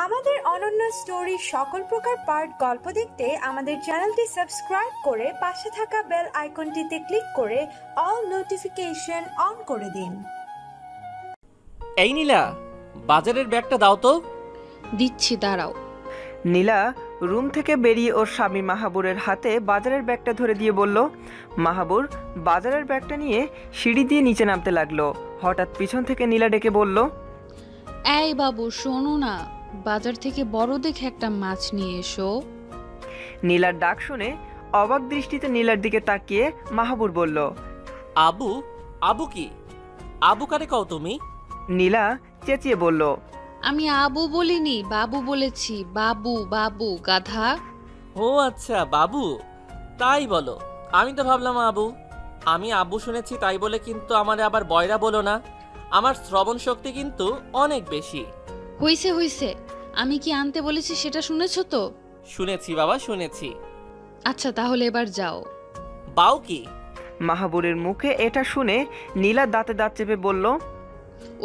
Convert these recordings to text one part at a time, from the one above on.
আমাদের অনন্য স্টোরি সকল প্রকার পার্ট গল্প দেখতে আমাদের চ্যানেলটি সাবস্ক্রাইব করে পাশে থাকা বেল আইকনটিতে ক্লিক করে অল নোটিফিকেশন অন করে দিন। এই নীলা, বাজারের ব্যাগটা দাও তো। দিচ্ছি, দাঁড়াও। নীলা রুম থেকে বেরিয়ে ওর স্বামী মাহাবুরের হাতে বাজারের ব্যাগটা ধরে দিয়ে বলল। মাহাবুর বাজারের ব্যাগটা নিয়ে সিঁড়ি দিয়ে নিচে নামতে লাগলো। হঠাৎ পিছন থেকে নীলা ডেকে বলল, এই বাবু শোনো না, বাজার থেকে বড় দেখে একটা মাছ নিয়ে এসো। নীলার ডাক শুনে অবাক দৃষ্টিতে নীলার দিকে তাকিয়ে মাহাবুর বলল, আবু? আবু কি? আবু কারে কও তুমি? নীলা চেঁচিয়ে বলল, আমি আবু বলিনি, বাবু বলেছি। বাবু বাবু গাধা। ও আচ্ছা, বাবু। তাই বলো, আমি তো ভাবলাম আবু। আমি আবু শুনেছি তাই বলে কিন্তু আমার আবার বয়রা বলো না। আমার শ্রবণ শক্তি কিন্তু অনেক বেশি। হইছে হইছে, আমি কি আনতে বলেছি সেটা শুনেছো তো? শুনেছি বাবা, শুনেছি। আচ্ছা তাহলে এবার যাও। বাও কি? মাহাবুরের মুখে এটা শুনে নীলা দাঁতে দাঁত চেপে বলল,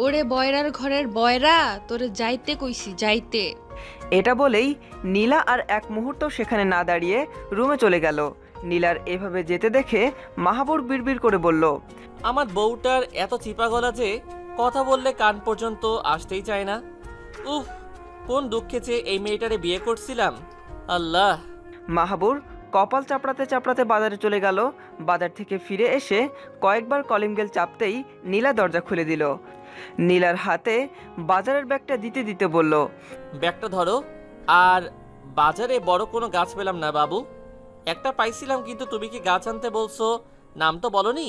ওরে বয়রার ঘরের বয়রা, তোরে যাইতে কইছি, যাইতে। এটা বলেই নীলা আর এক মুহূর্ত সেখানে না দাঁড়িয়ে রুমে চলে গেল। নীলার এভাবে যেতে দেখে মাহাবুর বিড়বিড় করে বলল, আমার বউটার এত চিপা গলা যে কথা বললে কান পর্যন্ত আসতেই চায় না। উফ, কোন দুঃখে যে এই মেয়েটারে বিয়ে করছিলাম। আল্লাহ। মাহাবুর কপাল চাপড়াতে চাপড়াতে বাজারে চলে গেল। বাজার থেকে ফিরে এসে কয়েকবার কলিং বেল চাপতেই নীলা দরজা খুলে দিল। নীলার হাতে বাজারের ব্যাগটা দিতে দিতে বলল, ব্যাগটা ধরো। আর বাজারে বড় কোনো গাছ পেলাম না বাবু। একটা পাইছিলাম, কিন্তু তুমি কি গাছ আনতে বলছো, নাম তো বলনি,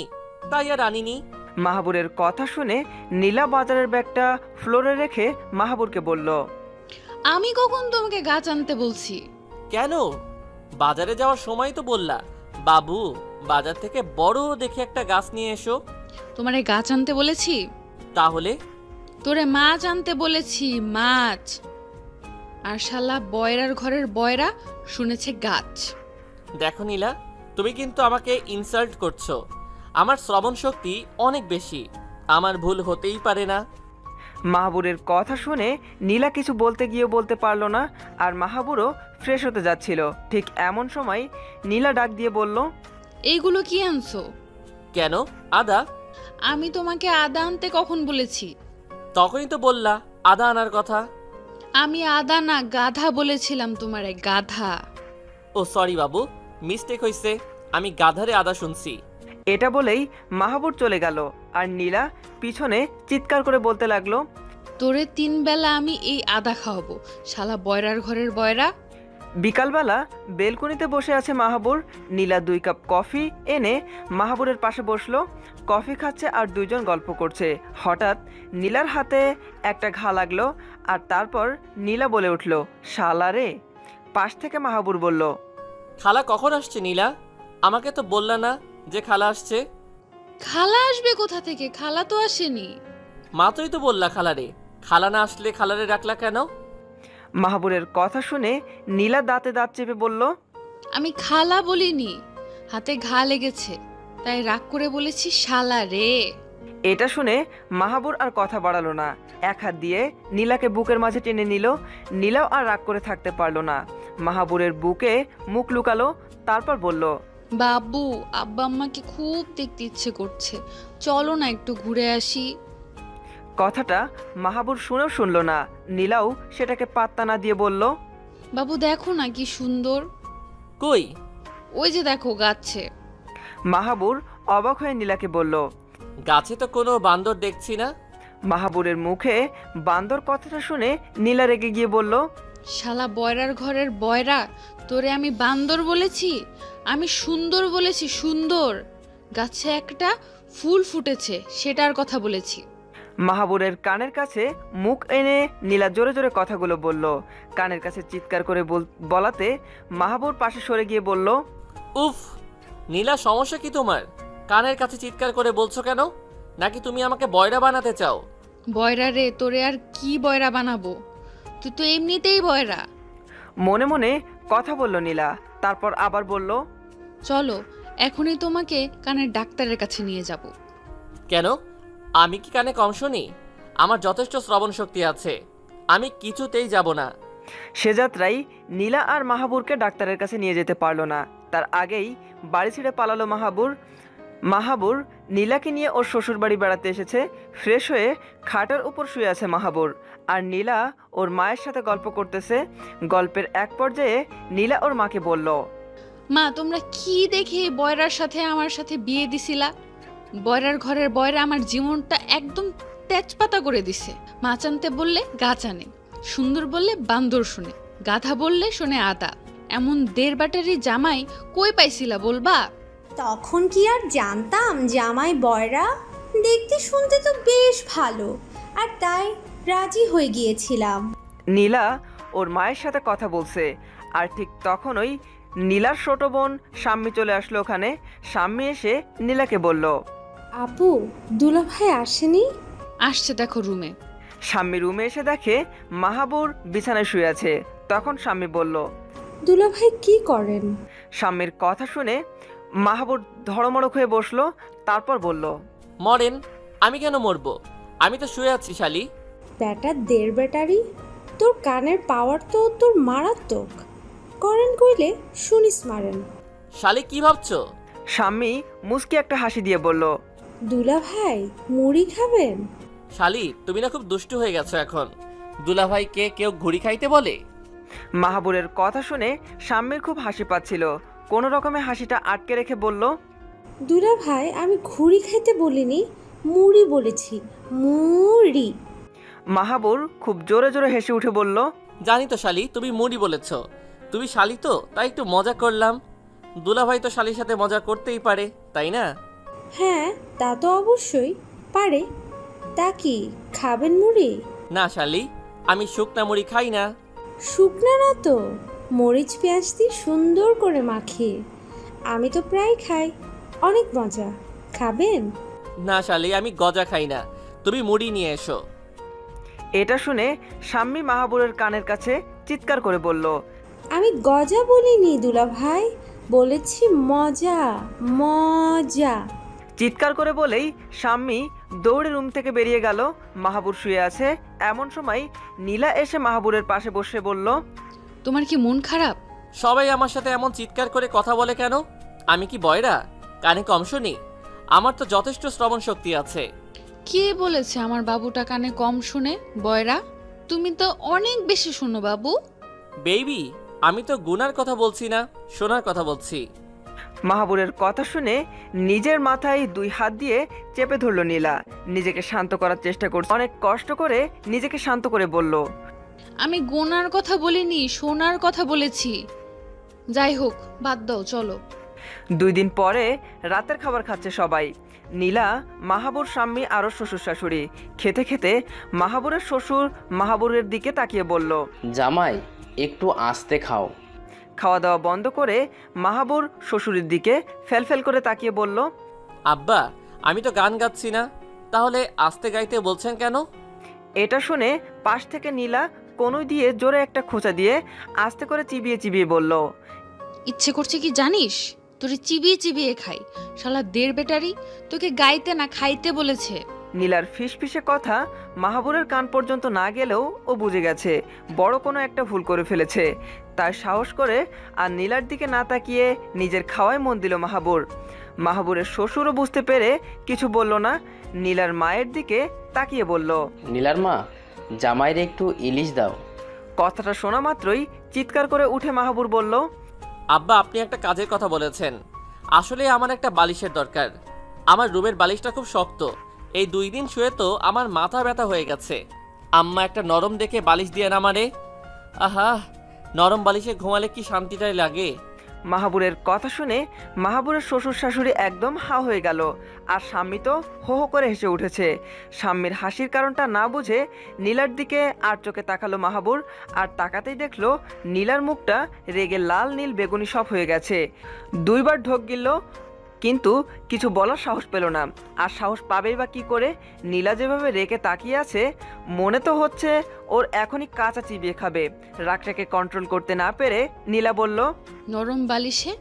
তাই আর আনিনি। মাহাবুরের কথা শুনে নীলা বাজারের ব্যাগটা ফ্লোরে রেখে মাহাবুরকে বলল, আমি কখন তোমাকে গাছ আনতে বলছি? কেন? বাজারে যাওয়ার সময় তো বললা, বাবু বাজার থেকে বড় দেখে একটা গাছ নিয়ে এসো। তোমারে গাছ আনতে বলেছি? তাহলে? তোরে মাছ আনতে বলেছি, মাছ। আর শালা বয়রার ঘরের বয়রা শুনেছে গাছ। দেখো নীলা, তুমি কিন্তু আমাকে ইনসাল্ট করছো। আমার শ্রবণ শক্তি অনেক বেশি, আমার ভুল হতেই পারে না। মাহাবুরের কথা শুনে নীলা কিছু বলতে গিয়েও বলতে পারল না। আর মাহাবুরও ফ্রেশ হতে যাচ্ছিল। ঠিক এমন সময় নীলা ডাক দিয়ে বলল, এইগুলো কি আনছো? কেন? আদা? আমি তোমাকে আদা আনতে কখন বলেছি? তখনই তো বললা আদা আনার কথা। আমি আদা না গাধা বলেছিলাম তোমারে, গাধা। ও সরি বাবু, মিস্টেক হয়েছে, আমি গাধারে আদা শুনছি। এটা বলেই মাহাবুর চলে গেল। আর নীলা পিছনে চিৎকার করে বলতে লাগলো, তোরে 3 বেলা আমি এই আদা খাওয়াবো, শালা বয়রার ঘরের বয়রা। বিকালবেলা বেলকনিতে বসে আছে মাহাবুর। নীলা 2 কাপ কফি এনে মাহাবুরের পাশে বসলো। কফি খাচ্ছে আর দুইজন গল্প করছে। হঠাৎ নীলার হাতে একটা ঘা লাগলো। আর তারপর নীলা বলে উঠল, শালা রে। পাশ থেকে মাহাবুর বলল, খালা কখন আসছে নীলা? আমাকে তো বললা না যে খালা আসছে। খালা আসবে কোথা থেকে? খালা তো আসেনি। মাত্রই তো বললা খালারে। খালা না আসলে খালারে ডাকলা কেন? মাহাবুরের কথা শুনে নীলা দাঁতে দাঁত চেপে বলল, আমি খালা বলিনি, হাতে ঘা লেগেছে, তাই রাগ করে বলেছি শালা রে। এটা শুনে মাহাবুর আর কথা বাড়ালো না। এক হাত দিয়ে নীলাকে বুকের মাঝে টেনে নিল। নীলাও আর রাগ করে থাকতে পারলো না। মাহাবুরের বুকে মুখ লুকালো। তারপর বলল, বাবু আব্বা আম্মাকে খুব দেখতে ইচ্ছে করছে, চলো না একটু ঘুরে আসি। কথাটা মাহাবুর শুনেও শুনল না। নীলাও সেটাকে পাত্তা না দিয়ে বলল, বাবু দেখো না কি সুন্দর। কই? ওই যে দেখো গাছে। মাহাবুর অবাক হয়ে নীলাকে বলল, গাছে তো কোনো বান্দর দেখছি না। মাহাবুরের মুখে বান্দর কথাটা শুনে নীলা রেগে গিয়ে বলল, শালা বয়রার ঘরের বয়রা, তোরে আমি বান্দর বলেছি? আমি সুন্দর বলেছি, সুন্দর। গাছে একটা ফুল ফুটেছে সেটার কথা বলেছি। মাহাবুরের কানের কাছে মুখ এনে নীলা জোরে জোরে কথাগুলো বলল। কানের কাছে চিৎকার করে বলাতে মাহাবুর পাশে সরে গিয়ে বলল, উফ নীলা, সমস্যা কি তোমার? কানের কাছে চিৎকার করে বলছো কেন? নাকি তুমি আমাকে বয়রা বানাতে চাও? বয়রা রে, তোরে আর কি বয়রা বানাবো? তুই তো এমনিতেই বয়রা। মনে মনে কথা বলল নীলা। তারপর আবার বলল, চলো এখনই তোমাকে কানের ডাক্তারের কাছে নিয়ে যাব। কেন? আমি কি কানে কম শুনি? আমার যথেষ্ট শ্রবণ শক্তি আছে। আমি কিছুতেই যাব না। সে যাত্রায় নীলা আর মাহাবুরকে ডাক্তারের কাছে নিয়ে যেতে পারলো না। তার আগেই বাড়ি ছেড়ে পালালো মাহাবুর। মাহাবুর নীলাকে নিয়ে ওর শ্বশুর বাড়ি বেড়াতে এসেছে। ফ্রেশ হয়ে খাটের উপর শুয়ে আছে মাহাবুর, আর নীলা ওর মায়ের সাথে গল্প করতেছে। গল্পের এক পর্যায়ে নীলা ওর মাকে বলল, মা তোমরা কি দেখে বয়রার সাথে আমার সাথে বিয়ে দিছিলা? বয়রার ঘরের বয়রা আমার জীবনটা একদম তেজপাতা করে দিছে। মাছ আনতে বললে গাছ আনে, সুন্দর বললে বান্দর শুনে, গাধা বললে শোনে আদা। এমন দেড় বাটারি জামাই কই পাইছিলা বলবা? তখন কি আর জানতাম জামাই বয়রা? দেখতে শুনতে তো বেশ ভালো, আর তাই রাজি হয়ে গিয়েছিলাম। নীলা ওর মায়ের সাথে কথা বলছে, আর ঠিক তখনই নীলার ছোট বোন শাম্মী চলে আসলো ওখানে। শাম্মী এসে নীলাকে বলল, আপু, দুলাভাই আসেনি? আসছে দেখো রুমে। শাম্মী রুমে এসে দেখে মাহাবুর বিছানায় শুয়ে আছে। তখন শাম্মী বলল, দুলাভাই কি করেন? শাম্মীর কথা শুনে মাহাবুর ধড়মড়ক হয়ে বসলো। তারপর বলল, মরেন? আমি কেন মরবো? আমি তো শুয়ে আছি শালি। ব্যাটা দেড় ব্যাটারি, তোর কানের পাওয়ার তো তোর মারাত্মক। করেন কইলে শুনিস মারেন। শালি কি ভাবছো? শাম্মী মুচকি একটা হাসি দিয়ে বলল, দুলাভাই মুড়ি খাবেন? শালি তুমি না খুব দুষ্টু হয়ে গেছো এখন। দুলাভাইকে কেউ ঘুড়ি খাইতে বলে? মাহাবুরের কথা শুনে শাম্মীর খুব হাসি পাচ্ছিল। কোনো রকমে হাসিটা আটকে রেখে বলল, দুলাভাই আমি ঘুড়ি খাইতে বলিনি, মুড়ি বলেছি, মুড়ি। মাহাবুর খুব জোরে জোরে হেসে উঠে বলল, জানি তো শালি তুমি মুড়ি বলেছ। তুমি শালি তো, তাই একটু মজা করলাম। দুলাভাই তো শালির সাথে মজা করতেই পারে, তাই না? হ্যাঁ, তা তো অবশ্যই পারে। তা কি খাবেন মুড়ি? না শালি, আমি শুকনা মুড়ি খাই না। শুকনা না তো, মরিচ পেঁয়াজ দিয়ে সুন্দর করে মাখিয়ে। আমি তো প্রায় খাই, অনেক মজা। খাবেন? না শালি, আমি গজা খাই না। তুমি মুড়ি নিয়ে এসো। এটা শুনে শাম্মী মাহাবুরের কানের কাছে চিৎকার করে বলল, আমি গজা বলিনি দুলাভাই, বলেছি মজা মজা। চিৎকার করে বলেই শাম্মী দৌড়ে রুম থেকে বেরিয়ে গেল। মাহাবুর শুয়ে আছে। এমন সময় নীলা এসে মাহাবুরের পাশে বসে বলল, তোমার কি মন খারাপ? সবাই আমার সাথে এমন চিৎকার করে কথা বলে কেন? আমি কি বয়রা? কানে কম শুনি? আমার তো যথেষ্ট শ্রবণ শক্তি আছে। কে বলেছে আমার বাবুটা কানে কম শুনে? বয়রা, তুমি তো অনেক বেশি শোনো বাবু। বেবি, আমি তো গুনার কথা বলছি না, শোনার কথা বলছি। মাহাবুরের কথা শুনে নিজের মাথায় দুই হাত দিয়ে চেপে ধরল নীলা। নিজেকে শান্ত করার চেষ্টা করছে। অনেক কষ্ট করে নিজেকে শান্ত করে বলল, আমি গোনার কথা বলিনি, শোনার কথা বলেছি। যাই হোক, বাদ দাও, চলো। 2 দিন পরে রাতের খাবার খাচ্ছে সবাই। নীলা, মাহাবুর, শাম্মী আরও শ্বশুর শাশুড়ি। খেতে খেতে মাহাবুরের শ্বশুর মাহাবুরের দিকে তাকিয়ে বলল, জামাই একটু আস্তে খাও। খাওয়া দাওয়া বন্ধ করে মাহাবুর শ্বশুরের দিকে ফেলফেল করে তাকিয়ে বলল, আব্বা, আমি তো গান গাচ্ছি না, তাহলে আস্তে গাইতে বলছেন কেন? এটা শুনে পাশ থেকে নীলা কনুই দিয়ে জোরে একটা খোঁচা দিয়ে আস্তে করে চিবিয়ে চিবিয়ে বলল, ইচ্ছে করছে কি জানিস? তোরে চিবিয়ে চিবিয়ে খাই। শালা দেড় বেটারি, তোকে গাইতে না খাইতে বলেছে। নীলার ফিসফিসে কথা মাহাবুরের কান পর্যন্ত না গেলেও ও বুঝে গেছে বড় কোনো একটা ভুল করে ফেলেছে। তার সাহস করে আর নীলার দিকে না তাকিয়ে নিজের খাওয়ায় মন দিল মাহাবুর। মাহাবুরের শ্বশুরও বুঝতে পেরে কিছু বলল না। নীলার মায়ের দিকে তাকিয়ে বলল, নীলার মা, জামাইরে একটু ইলিশ দাও। কথাটা শোনা মাত্রই চিৎকার করে উঠে মাহাবুর বলল, আব্বা, আপনি একটা কাজের কথা বলেছেন। আসলে আমার একটা বালিশের দরকার। আমার রুমের বালিশটা খুব শক্ত। এই 2 দিন শুয়ে তো আমার মাথা ব্যথা হয়ে গেছে। আম্মা একটা নরম দেখে বালিশ দিয়ে না আমারে। আহা, নরম বালিশে ঘুমালে কি শান্তিটাই লাগে। মাহাবুরের কথা শুনে মাহাবুরের শ্বশুর শাশুড়ি একদম হা হয়ে গেল। আর স্বামী তো হো হো করে হেসে উঠেছে। স্বামীর হাসির কারণটা না বুঝে নীলার দিকে আর চোখে তাকালো মাহাবুর। আর তাকাতেই দেখলো নীলার মুখটা রেগে লাল নীল বেগুনি সব হয়ে গেছে। 2 বার ঢোক গিলল, কিন্তু কিছু বলার সাহস পেল না। আর সাহস পাবেই বা কী করে? নীলা যেভাবে রেগে তাকিয়ে আছে, মনে তো হচ্ছে ওর এখনই কাঁচা চিবিয়ে খাবে। রাগটাকে কন্ট্রোল করতে না পেরে নীলা বলল, নরম বালিশে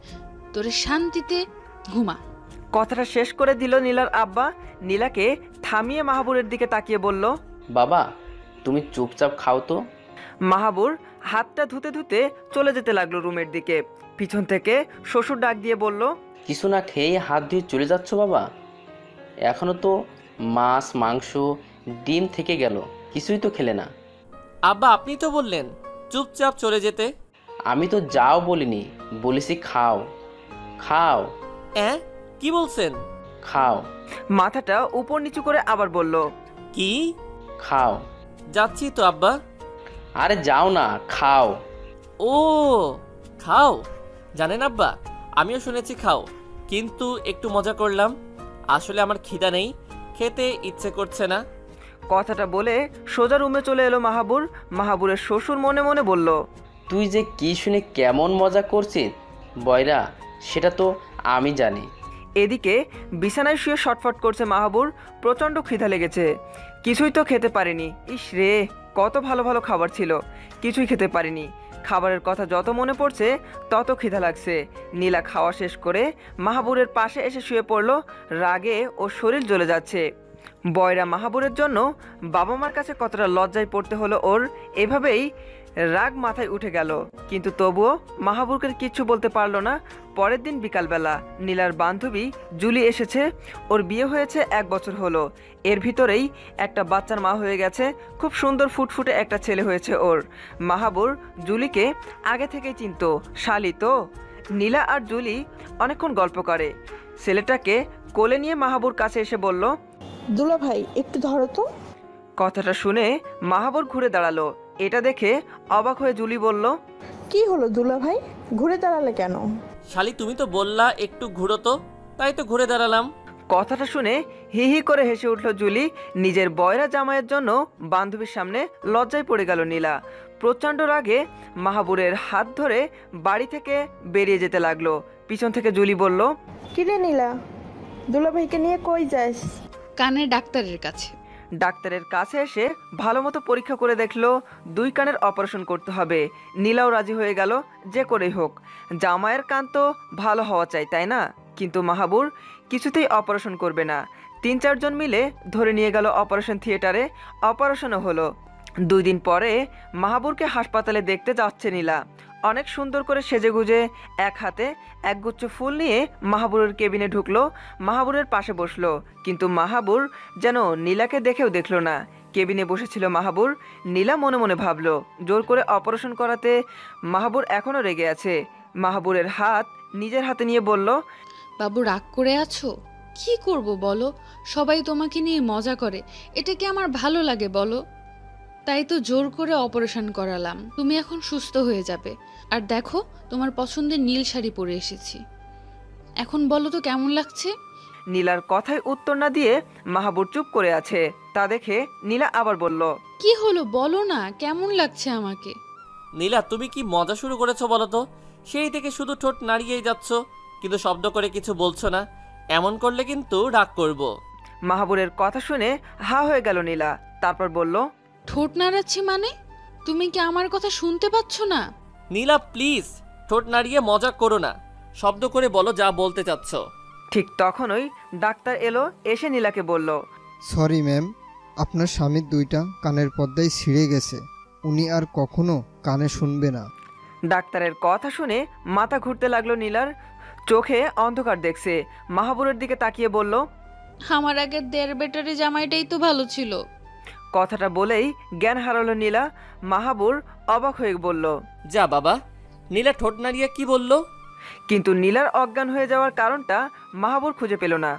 তোরে শান্তিতে ঘুমা। কথাটা শেষ করে দিল নীলার আব্বা। নীলাকে থামিয়ে মাহাবুরের দিকে তাকিয়ে বলল, বাবা, তুমি চুপচাপ খাও তো। মাহাবুর হাতটা ধুতে ধুতে চলে যেতে লাগলো রুমের দিকে। পিছন থেকে শ্বশুর ডাক দিয়ে বলল, কিছু না খেয়ে হাত ধুয়ে চলে যাচ্ছ বাবা? এখনও তো মাছ, মাংস, ডিম থেকে গেল, কিছুই তো খেলে না। আব্বা আপনি তো বললেন চুপচাপ চলে যেতে। আমি তো যাও বলিনি, বলেছি খাও। খাও কি বলছেন? খাও। মাথাটা উপর নিচু করে আবার বলল, কি? খাও। যাচ্ছি তো আব্বা। আরে যাও না, খাও। ও খাও। জানেন আব্বা, আমিও শুনেছি খাও, কিন্তু একটু মজা করলাম। আসলে আমার খিদা নেই, খেতে ইচ্ছে করছে না। কথাটা বলে সোজা রুমে চলে এলো মাহাবুর। মাহাবুরের শ্বশুর মনে মনে বলল, তুই যে কি শুনে কেমন মজা করছিস বয়রা, সেটা তো আমি জানি। এদিকে বিছানায় শুয়ে শটফট করছে মাহাবুর। প্রচণ্ড খিদা লেগেছে, কিছুই তো খেতে পারেনি। ইস রে, কত ভালো ভালো খাবার ছিল, কিছুই খেতে পারেনি। খাবারের কথা যত মনে পড়ছে তত খিদা লাগছে। নীলা খাওয়া শেষ করে মাহাবুরের পাশে এসে শুয়ে পড়ল। রাগে ওর শরীর জ্বলে যাচ্ছে। বয়রা মাহাবুরের জন্য বাবা মার কাছে কতটা লজ্জায় পড়তে হলো ওর। এভাবেই রাগ মাথায় উঠে গেল, কিন্তু তবুও মাহাবুরকে কিচ্ছু বলতে পারলো না। পরের দিন বিকালবেলা নীলার বান্ধবী জুলি এসেছে। ওর বিয়ে হয়েছে 1 বছর হলো। এর ভিতরেই একটা বাচ্চার মা হয়ে গেছে। খুব সুন্দর ফুটফুটে একটা ছেলে হয়েছে ওর। মাহাবুর জুলিকে আগে থেকেই চিনতো, শালি তো। নীলা আর জুলি অনেকক্ষণ গল্প করে। ছেলেটাকে কোলে নিয়ে মাহাবুর কাছে এসে বলল, দুলা ভাই একটু ধরো তো। কথাটা শুনে মাহাবুর ঘুরে দাঁড়ালো। এটা দেখে অবাক হয়ে জুলি বলল, কি হলো দুলা ভাই, ঘুরে দাঁড়ালে কেন? শালি তুমি তো বললা একটু ঘুরো তো, তাই তো ঘুরে দাঁড়ালাম। কথাটা শুনে হি হি করে হেসে উঠল জুলি। নিজের বয়রা জামাইয়ের জন্য বান্ধবীর সামনে লজ্জায় পড়ে গেল নীলা। প্রচণ্ড রাগে মাহাবুরের হাত ধরে বাড়ি থেকে বেরিয়ে যেতে লাগলো। পিছন থেকে জুলি বলল, কিরে নীলা, দুলা ভাইকে নিয়ে কই যাস? কানের ডাক্তারের কাছে। ডাক্তারের কাছে এসে ভালো মতো পরীক্ষা করে দেখলো 2 কানের অপারেশন করতে হবে। নীলাও রাজি হয়ে গেল, যে করেই হোক। জামাইয়ের কান তো ভালো হওয়া চাই, তাই না? কিন্তু মাহাবুর কিছুতেই অপারেশন করবে না। 3-4 জন মিলে ধরে নিয়ে গেল অপারেশন থিয়েটারে। অপারেশনও হলো। 2 দিন পরে মাহাবুরকে হাসপাতালে দেখতে যাচ্ছে নীলা। অনেক সুন্দর করে সেজেগুজে এক হাতে একগুচ্ছ ফুল নিয়ে মাহাবুরের কেবিনে ঢুকলো। মাহাবুরের পাশে বসলো, কিন্তু মাহাবুর যেন নীলাকে দেখেও দেখলো না। কেবিনে বসেছিল মাহাবুর। নীলা মনে মনে ভাবলো, জোর করে অপারেশন করাতে মাহাবুর এখনও রেগে আছে। মাহাবুরের হাত নিজের হাতে নিয়ে বলল, বাবু রাগ করে আছো? কি করব বলো, সবাই তোমাকে নিয়ে মজা করে, এটা কি আমার ভালো লাগে বলো? তাই তো জোর করে অপারেশন করালাম, তুমি এখন সুস্থ হয়ে যাবে। আর দেখো, তোমার পছন্দের নীল শাড়ি পরে এসেছি, এখন বলো তো কেমন লাগছে? নীলার কথায় উত্তর না দিয়ে মাহাবুর চুপ করে আছে। তা দেখে নীলা আবার বলল, কি হলো বলো না, কেমন লাগছে আমাকে? নীলা তুমি কি মজা শুরু করেছো বলো তো? সেই থেকে শুধু ঠোঁট নাড়িয়েই যাচ্ছ, কিন্তু শব্দ করে কিছু বলছো না। এমন করলে কিন্তু রাগ করব। মাহাবুরের কথা শুনে হা হয়ে গেল নীলা। তারপর বলল, ঠোঁট নাড়াচ্ছি মানে? তুমি কি আমার কথা শুনতে পাচ্ছ না? নীলা প্লিজ, ঠোঁট নাড়িয়ে মজা করো না, শব্দ করে বলো যা বলতে চাচ্ছ। ঠিক তখনই ডাক্তার এলো। এসে নীলাকে বলল, সরি ম্যাম, আপনার স্বামীর 2টা কানের পর্দায় ছিঁড়ে গেছে, উনি আর কখনো কানে শুনবে না। ডাক্তারের কথা শুনে মাথা ঘুরতে লাগলো নীলার। চোখে অন্ধকার দেখছে। মাহাবুরের দিকে তাকিয়ে বলল, আমার আগের 1.5 ব্যাটারি জামাইটাই তো ভালো ছিল। কথাটা বলেই জ্ঞান হারালো নীলা। মাহাবুর অবাক হয়ে বলল, যা বাবা। নীলা ঠোঁট নাড়িয়ে কি বললো? কিন্তু নীলার অজ্ঞান হয়ে যাওয়ার কারণটা মাহাবুর খুঁজে পেল না।